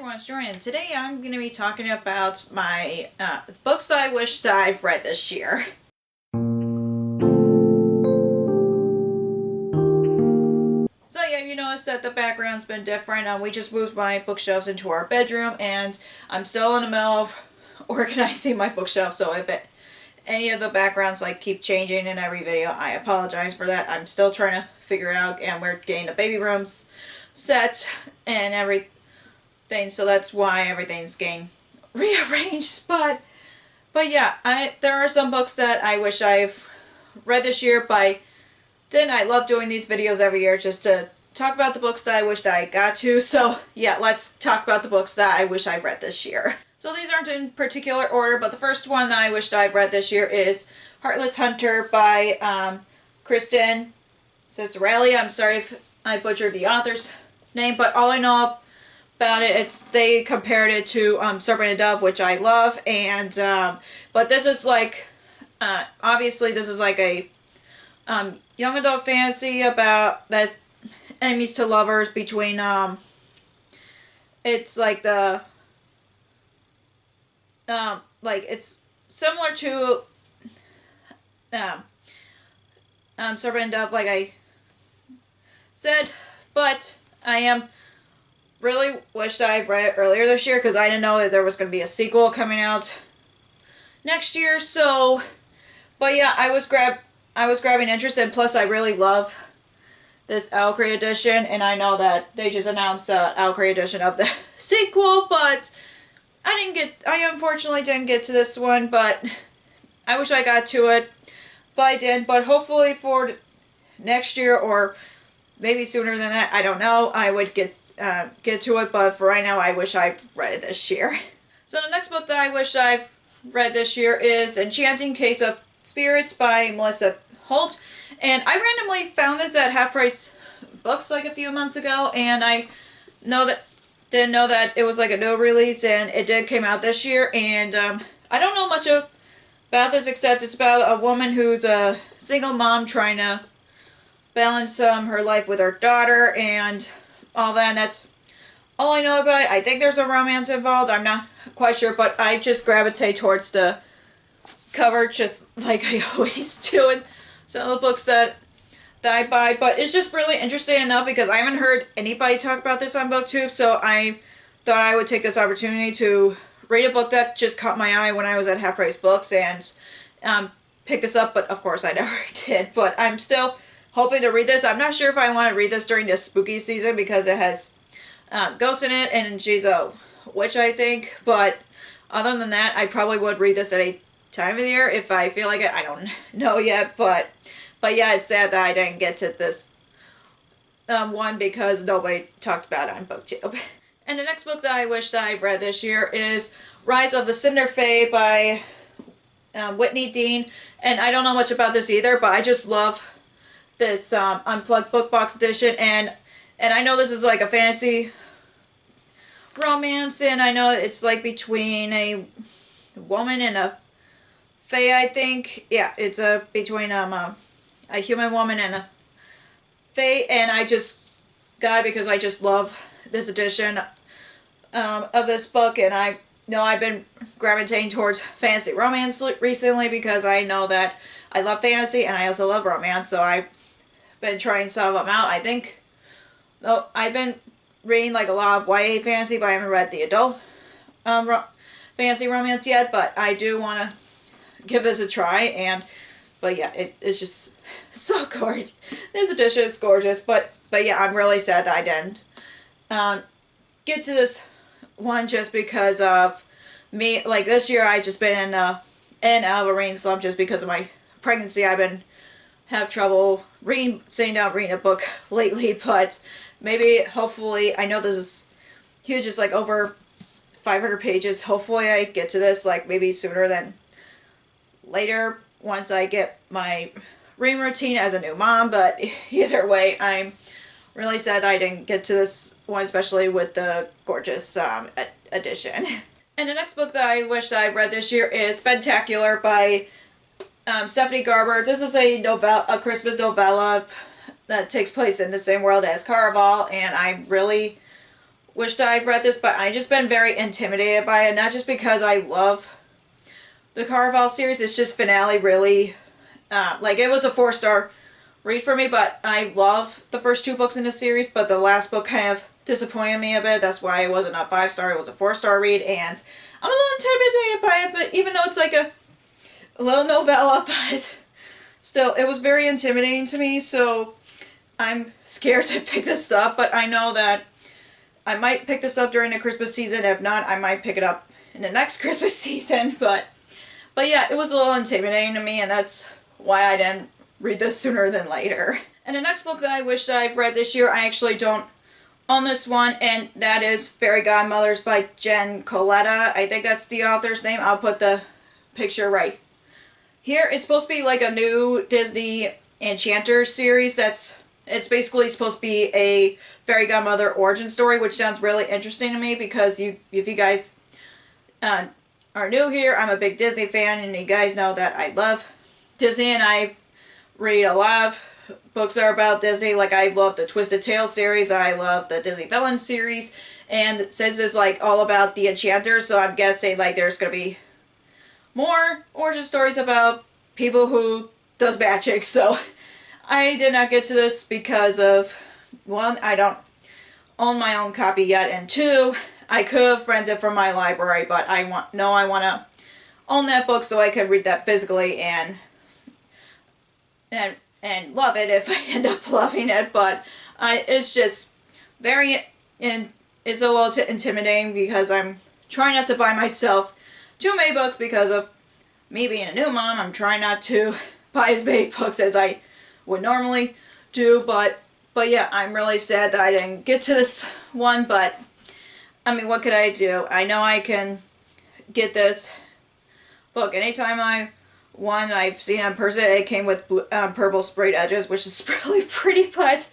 everyone, it's Jordan. Today I'm going to be talking about my books that I wish that I've read this year. So yeah, you noticed that the background's been different. We just moved my bookshelves into our bedroom, and I'm still in the middle of organizing my bookshelf, so if any of the backgrounds keep changing in every video, I apologize for that. I'm still trying to figure it out, and we're getting the baby rooms set and everything, so that's why everything's getting rearranged. But yeah, there are some books that I wish I've read this year, but I love doing these videos every year just to talk about the books that I wished I got to. So yeah, let's talk about the books that I wish I've read this year. So these aren't in particular order, but the first one that I wished I've read this year is Heartless Hunter by Kristen Cicarelli. I'm sorry if I butchered the author's name, but all I know about it, they compared it to Serpent and Dove, which I love, and but this is obviously this is a young adult fantasy about that's enemies to lovers between it's it's similar to Serpent and Dove, like I said, but I really wished I'd read it earlier this year because I didn't know that there was going to be a sequel coming out next year. So, but yeah, I was grabbing interest, and plus I really love this Alcrate edition, and I know that they just announced an Alcrate edition of the sequel, but I unfortunately didn't get to this one, but I wish I got to it, but I didn't. But hopefully for next year, or maybe sooner than that, I don't know, I would get to it, but for right now I wish I've read it this year. So the next book that I wish I've read this year is Enchanting Case of Spirits by Melissa Holt, and I randomly found this at Half Price Books a few months ago, and I didn't know that it was a new release, and it did came out this year. And I don't know much about this except it's about a woman who's a single mom trying to balance her life with her daughter and all that, and that's all I know about it. I think there's a romance involved, I'm not quite sure, but I just gravitate towards the cover just like I always do in some of the books that I buy. But it's just really interesting enough because I haven't heard anybody talk about this on BookTube, so I thought I would take this opportunity to read a book that just caught my eye when I was at Half Price Books and pick this up, but of course I never did. But I'm still hoping to read this. I'm not sure if I want to read this during the spooky season because it has ghosts in it and she's a witch, I think. But other than that, I probably would read this at a time of the year if I feel like it. I don't know yet, but yeah, it's sad that I didn't get to this one because nobody talked about it on BookTube. And the next book that I wish that I read this year is Rise of the Cinder Fae by Whitney Dean, and I don't know much about this either, but I just love this Unplugged Book Box edition, and I know this is a fantasy romance, and I know it's between a woman and a fae, I think. Yeah, it's between a human woman and a fae, and I just got it because I just love this edition of this book, and I know I've been gravitating towards fantasy romance recently because I know that I love fantasy and I also love romance, so I've been trying some of them out. I think, though, I've been reading a lot of YA fantasy, but I haven't read the adult fantasy romance yet, but I do want to give this a try. But yeah, it's just so gorgeous. This edition is gorgeous, but yeah, I'm really sad that I didn't get to this one just because of me. This year I've just been in out of a reading slump just because of my pregnancy. I've been have trouble sitting down reading a book lately, but maybe, hopefully, I know this is huge, it's over 500 pages. Hopefully I get to this maybe sooner than later once I get my reading routine as a new mom. But either way, I'm really sad that I didn't get to this one, especially with the gorgeous edition. And the next book that I wish that I read this year is Spectacular by Stephanie Garber. This is a Christmas novella that takes place in the same world as Caraval, and I really wished I'd read this, but I just been very intimidated by it. Not just because I love the Caraval series, it's just finale really, like it was a 4-star read for me, but I love the first 2 books in the series, but the last book kind of disappointed me a bit. That's why it wasn't a 5-star, it was a 4-star read, and I'm a little intimidated by it, but even though it's like a little novella, but still, it was very intimidating to me, so I'm scared to pick this up, but I know that I might pick this up during the Christmas season. If not, I might pick it up in the next Christmas season, but yeah, it was a little intimidating to me, and that's why I didn't read this sooner than later. And the next book that I wish I've read this year, I actually don't own this one, and that is Fairy Godmothers by Jen Coletta. I think that's the author's name. I'll put the picture right here. It's supposed to be like a new Disney Enchanters series. It's basically supposed to be a fairy godmother origin story, which sounds really interesting to me because if you guys are new here, I'm a big Disney fan, and you guys know that I love Disney, and I read a lot of books that are about Disney. Like, I love the Twisted Tales series, I love the Disney Villains series, and since it's like all about the Enchanters, so I'm guessing like there's gonna be more origin stories about people who does magic. So I did not get to this because of, one, I don't own my own copy yet, and two, I could have rented from my library, but I want to own that book so I can read that physically and love it if I end up loving it. But it's just very, and it's a little too intimidating because I'm trying not to buy myself too many books because of me being a new mom. I'm trying not to buy as many books as I would normally do, but yeah, I'm really sad that I didn't get to this one, but I mean, what could I do? I know I can get this book anytime I want. I've seen it in person. It came with purple sprayed edges, which is really pretty, but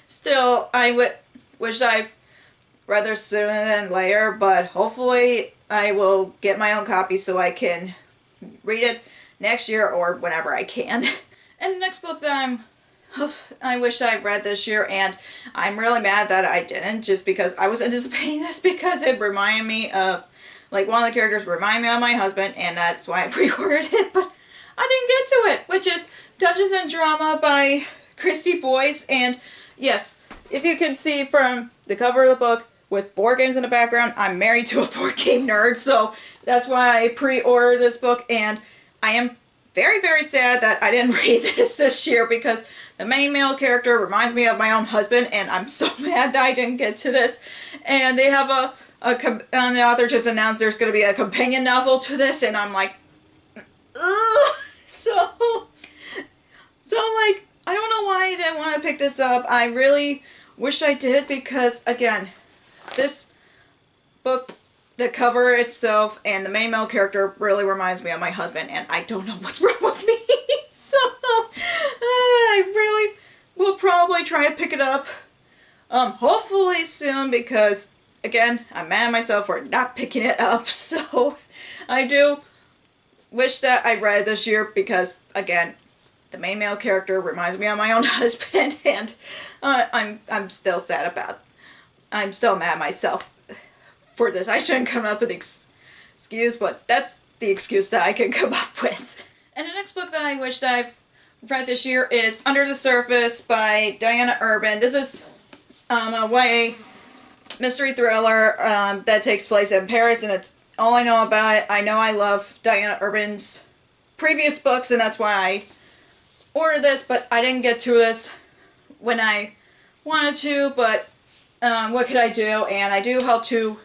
still, I wish I've read this sooner than later, but hopefully I will get my own copy so I can read it next year or whenever I can. And the next book that I wish I read this year, and I'm really mad that I didn't, just because I was anticipating this because it reminded me of, like, one of the characters reminded me of my husband, and that's why I pre-ordered it, but I didn't get to it, which is Dungeons and Drama by Christy Boyce. And yes, if you can see from the cover of the book with board games in the background, I'm married to a board game nerd, so that's why I pre-ordered this book, and I am very, very sad that I didn't read this year because the main male character reminds me of my own husband, and I'm so mad that I didn't get to this. And they have and the author just announced there's going to be a companion novel to this, and I'm like, ugh! So like, I don't know why I didn't want to pick this up. I really wish I did because, again, this book, the cover itself and the main male character really reminds me of my husband, and I don't know what's wrong with me. So I really will probably try to pick it up hopefully soon because, again, I'm mad at myself for not picking it up. So I do wish that I read it this year because, again, the main male character reminds me of my own husband, and I'm still sad about, I'm still mad at myself for this. I shouldn't come up with an excuse, but that's the excuse that I can come up with. And the next book that I wish that I've read this year is Under the Surface by Diana Urban. This is a YA mystery thriller that takes place in Paris, and it's all I know about it. I know I love Diana Urban's previous books, and that's why I ordered this, but I didn't get to this when I wanted to, but what could I do? And I do hope to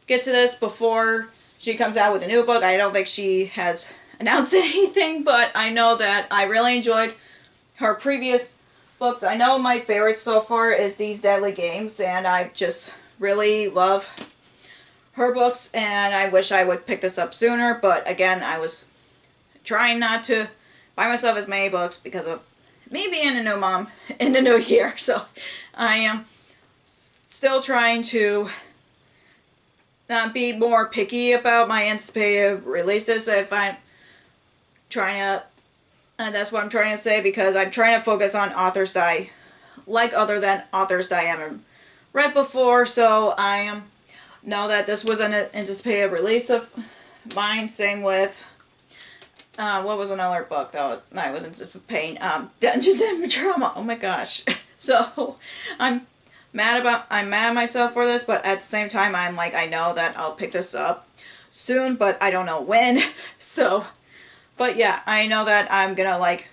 get to this before she comes out with a new book. I don't think she has announced anything, but I know that I really enjoyed her previous books. I know my favorite so far is These Deadly Games, and I just really love her books, and I wish I would pick this up sooner, but again, I was trying not to buy myself as many books because of me being a new mom in the new year, so I am still trying to be more picky about my anticipated releases. If I'm trying to, that's what I'm trying to say, because I'm trying to focus on authors that I like other than authors that I haven't read before, so I know that this was an anticipated release of mine. Same with what was another book that I was anticipating? Dungeons and Drama. Oh my gosh. So I'm mad at myself for this, but at the same time I'm like, I know that I'll pick this up soon, but I don't know when. So, but yeah, I know that I'm gonna like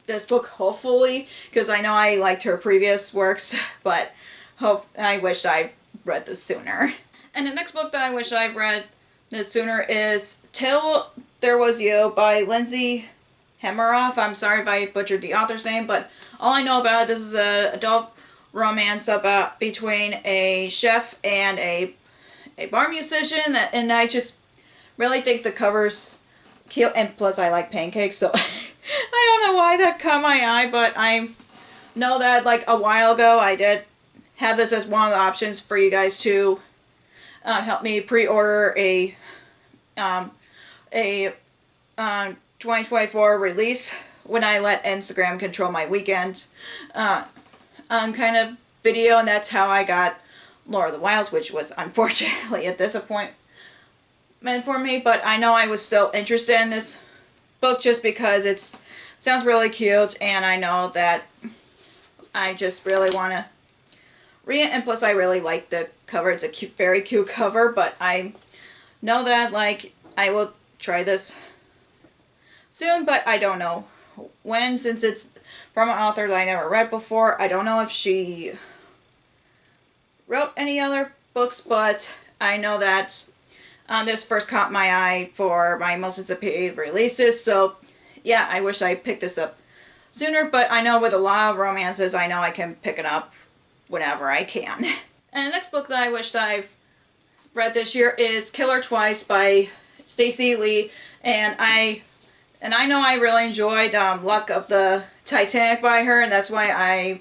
this book, hopefully, because I know I liked her previous works, but I wish I read this sooner. And the next book that I wish I've read this sooner is Till There Was You by Lindsay Hemmeroff. I'm sorry if I butchered the author's name, but all I know about it, this is an adult romance about between a chef and a bar musician, and I just really think the cover's cute, and plus I like pancakes, so I don't know why that caught my eye, but I know that like a while ago I did have this as one of the options for you guys to help me pre-order a 2024 release when I let Instagram control my weekend kind of video, and that's how I got Lord of the Wilds, which was unfortunately a disappointment for me, but I know I was still interested in this book just because it sounds really cute, and I know that I just really want to read it, and plus I really like the cover. It's a cute, very cute cover, but I know that like I will try this soon, but I don't know when, since it's from an author that I never read before. I don't know if she wrote any other books, but I know that this first caught my eye for my most anticipated releases, so yeah, I wish I picked this up sooner, but I know with a lot of romances, I know I can pick it up whenever I can. And the next book that I wished I've read this year is Kill Her Twice by Stacey Lee, and I know I really enjoyed Luck of the Titanic by her, and that's why I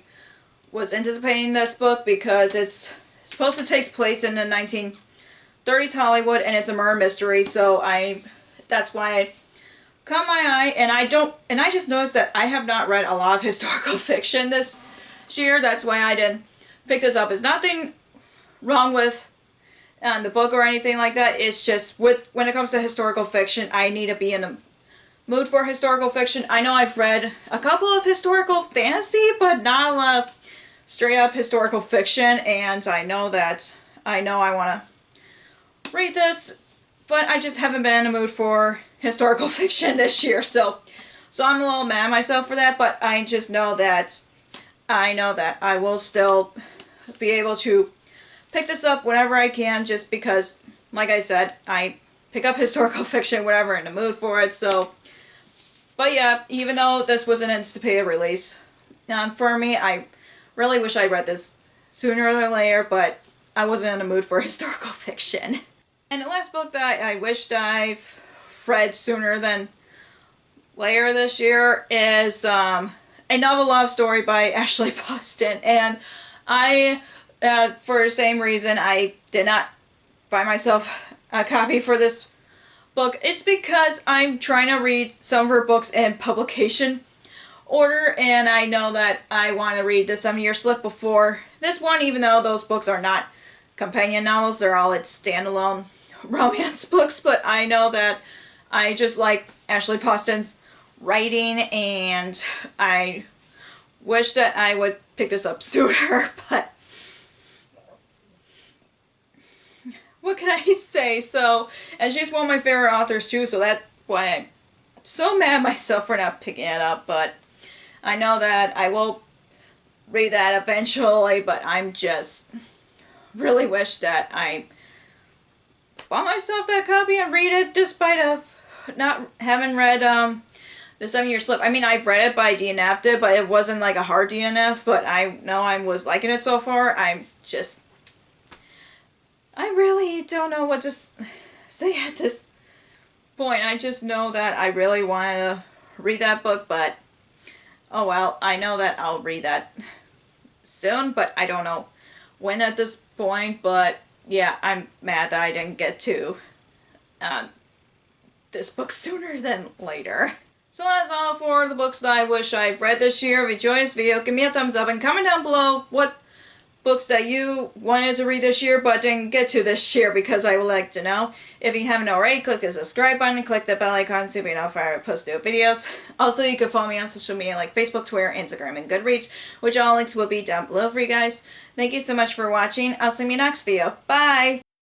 was anticipating this book, because it's supposed to take place in the 1930s Hollywood, and it's a murder mystery, so that's why it caught my eye. And I just noticed that I have not read a lot of historical fiction this year. That's why I didn't pick this up. There's nothing wrong with the book or anything like that. It's just when it comes to historical fiction, I need to be in the mood for historical fiction. I know I've read a couple of historical fantasy, but not a lot of straight up historical fiction, and I know I want to read this, but I just haven't been in the mood for historical fiction this year, so I'm a little mad at myself for that, but I just know that I will still be able to pick this up whenever I can, just because, like I said, I pick up historical fiction whenever I'm in the mood for it. So, but yeah, even though this was an anticipated release for me, I really wish I read this sooner or later, but I wasn't in the mood for historical fiction. And the last book that I wished I've read sooner than later this year is a novel love story by Ashley Boston, and I, for the same reason, I did not buy myself a copy for this book. It's because I'm trying to read some of her books in publication order, and I know that I want to read The 7-Year Slip before this one, even though those books are not companion novels, they're all its standalone romance books, but I know that I just like Ashley Boston's writing, and I wish that I would pick this up sooner, but what can I say? So, and she's one of my favorite authors too, so that's why I'm so mad at myself for not picking it up, but I know that I will read that eventually, but I'm just really wish that I bought myself that copy and read it, despite of not having read The 7-Year Slip. I mean, I've read it, but I DNF'd it, but it wasn't like a hard DNF, but I know I was liking it so far. I really don't know what to say at this point. I just know that I really wanted to read that book, but oh well, I know that I'll read that soon, but I don't know when at this point. But yeah, I'm mad that I didn't get to this book sooner than later. So that's all for the books that I wish I've read this year. If you enjoyed this video, give me a thumbs up and comment down below what books that you wanted to read this year but didn't get to this year, because I would like to know. If you haven't already, click the subscribe button and click the bell icon so you know if I post new videos. Also, you can follow me on social media like Facebook, Twitter, Instagram, and Goodreads, which all links will be down below for you guys. Thank you so much for watching. I'll see you next video. Bye!